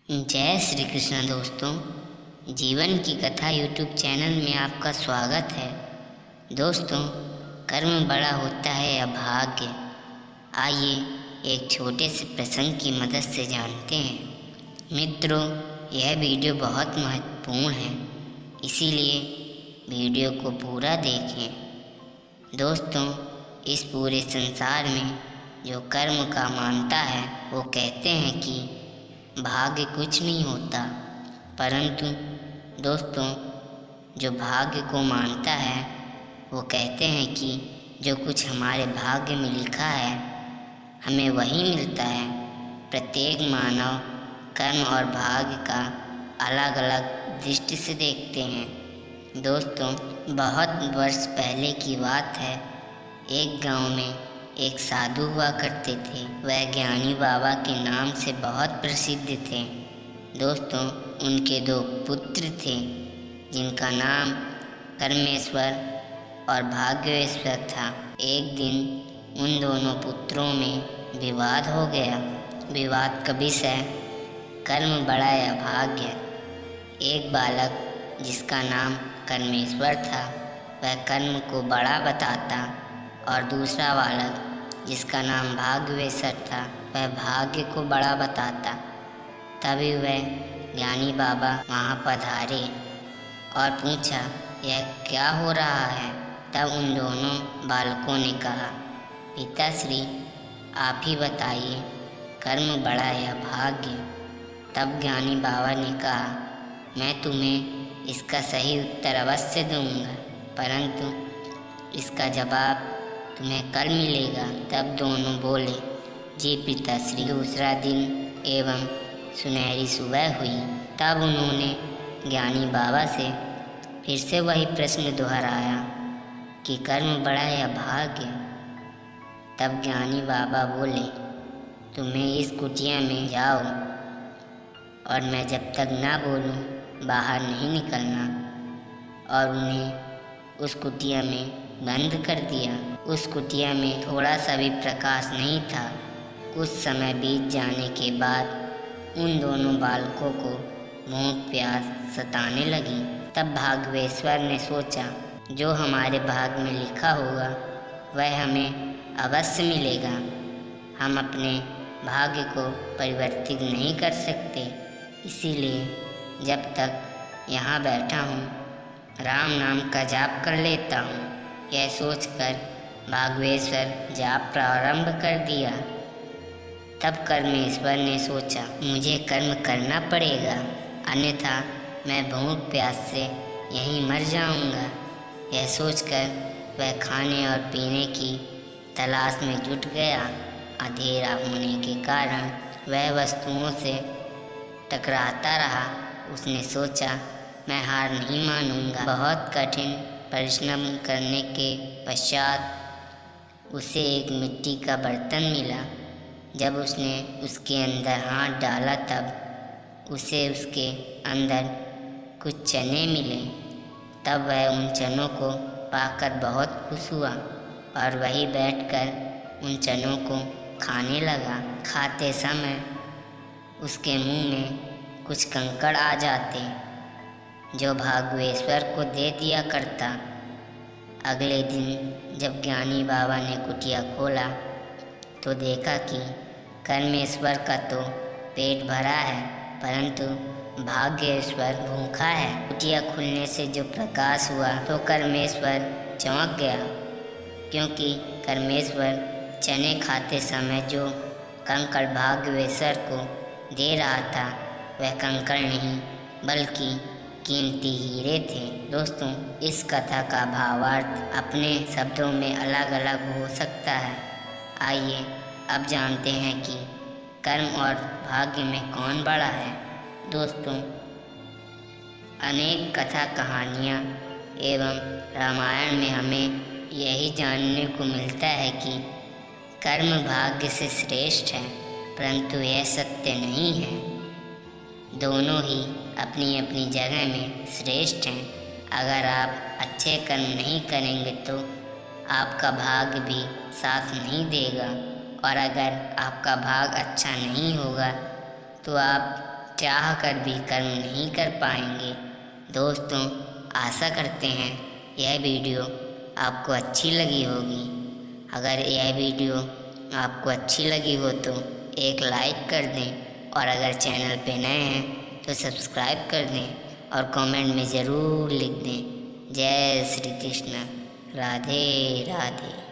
जय श्री कृष्ण दोस्तों। जीवन की कथा यूट्यूब चैनल में आपका स्वागत है। दोस्तों, कर्म बड़ा होता है या भाग्य? आइए एक छोटे से प्रसंग की मदद से जानते हैं। मित्रों, यह वीडियो बहुत महत्वपूर्ण है, इसीलिए वीडियो को पूरा देखें। दोस्तों, इस पूरे संसार में जो कर्म का मानता है वो कहते हैं कि भाग्य कुछ नहीं होता, परंतु दोस्तों, जो भाग्य को मानता है वो कहते हैं कि जो कुछ हमारे भाग्य में लिखा है हमें वही मिलता है। प्रत्येक मानव कर्म और भाग्य का अलग अलग दृष्टि से देखते हैं। दोस्तों, बहुत वर्ष पहले की बात है। एक गांव में एक साधु हुआ करते थे। वह ज्ञानी बाबा के नाम से बहुत प्रसिद्ध थे। दोस्तों, उनके दो पुत्र थे जिनका नाम कर्मेश्वर और भाग्येश्वर था। एक दिन उन दोनों पुत्रों में विवाद हो गया। विवाद का विषय कर्म बड़ा या भाग्य। एक बालक जिसका नाम कर्मेश्वर था वह कर्म को बड़ा बताता और दूसरा बालक जिसका नाम भाग्येश्वर था वह भाग्य को बड़ा बताता। तभी वह ज्ञानी बाबा वहाँ पधारे और पूछा, यह क्या हो रहा है? तब उन दोनों बालकों ने कहा, पिताश्री आप ही बताइए, कर्म बड़ा या भाग्य? तब ज्ञानी बाबा ने कहा, मैं तुम्हें इसका सही उत्तर अवश्य दूंगा, परंतु इसका जवाब तुम्हें कल मिलेगा। तब दोनों बोले, जी पिताश्री। दूसरा दिन एवं सुनहरी सुबह हुई। तब उन्होंने ज्ञानी बाबा से फिर से वही प्रश्न दोहराया कि कर्म बड़ा या भाग्य? तब ज्ञानी बाबा बोले, तुम्हें इस कुटिया में जाओ और मैं जब तक ना बोलूं बाहर नहीं निकलना। और उन्हें उस कुटिया में बंद कर दिया। उस कुटिया में थोड़ा सा भी प्रकाश नहीं था। कुछ समय बीत जाने के बाद उन दोनों बालकों को भूख प्यास सताने लगी। तब भाग्येश्वर ने सोचा, जो हमारे भाग्य में लिखा होगा वह हमें अवश्य मिलेगा। हम अपने भाग्य को परिवर्तित नहीं कर सकते, इसीलिए जब तक यहाँ बैठा हूँ राम नाम का जाप कर लेता हूँ। यह सोचकर भाग्येश्वर जाप प्रारंभ कर दिया। तब कर्मेश्वर ने सोचा, मुझे कर्म करना पड़ेगा, अन्यथा मैं भूख प्यास से यहीं मर जाऊंगा। यह सोचकर वह खाने और पीने की तलाश में जुट गया। अंधेरा होने के कारण वह वस्तुओं से टकराता रहा। उसने सोचा, मैं हार नहीं मानूंगा। बहुत कठिन परिश्रम करने के पश्चात उसे एक मिट्टी का बर्तन मिला। जब उसने उसके अंदर हाथ डाला तब उसे उसके अंदर कुछ चने मिले। तब वह उन चनों को पाकर बहुत खुश हुआ और वहीं बैठकर उन चनों को खाने लगा। खाते समय उसके मुंह में कुछ कंकड़ आ जाते जो भाग्येश्वर को दे दिया करता। अगले दिन जब ज्ञानी बाबा ने कुटिया खोला तो देखा कि कर्मेश्वर का तो पेट भरा है, परंतु भाग्येश्वर भूखा है। कुटिया खुलने से जो प्रकाश हुआ तो कर्मेश्वर चौंक गया, क्योंकि कर्मेश्वर चने खाते समय जो कंकड़ भाग्येश्वर को दे रहा था वह कंकड़ नहीं बल्कि कीमती हीरे थे। दोस्तों, इस कथा का भावार्थ अपने शब्दों में अलग अलग हो सकता है। आइए अब जानते हैं कि कर्म और भाग्य में कौन बड़ा है। दोस्तों, अनेक कथा कहानियाँ एवं रामायण में हमें यही जानने को मिलता है कि कर्म भाग्य से श्रेष्ठ है, परंतु यह सत्य नहीं है। दोनों ही अपनी अपनी जगह में श्रेष्ठ हैं। अगर आप अच्छे कर्म नहीं करेंगे तो आपका भाग्य भी साथ नहीं देगा, और अगर आपका भाग्य अच्छा नहीं होगा तो आप चाह कर भी कर्म नहीं कर पाएंगे। दोस्तों, आशा करते हैं यह वीडियो आपको अच्छी लगी होगी। अगर यह वीडियो आपको अच्छी लगी हो तो एक लाइक कर दें और अगर चैनल पे नए हैं तो सब्सक्राइब कर दें और कमेंट में ज़रूर लिख दें जय श्री कृष्ण, राधे राधे।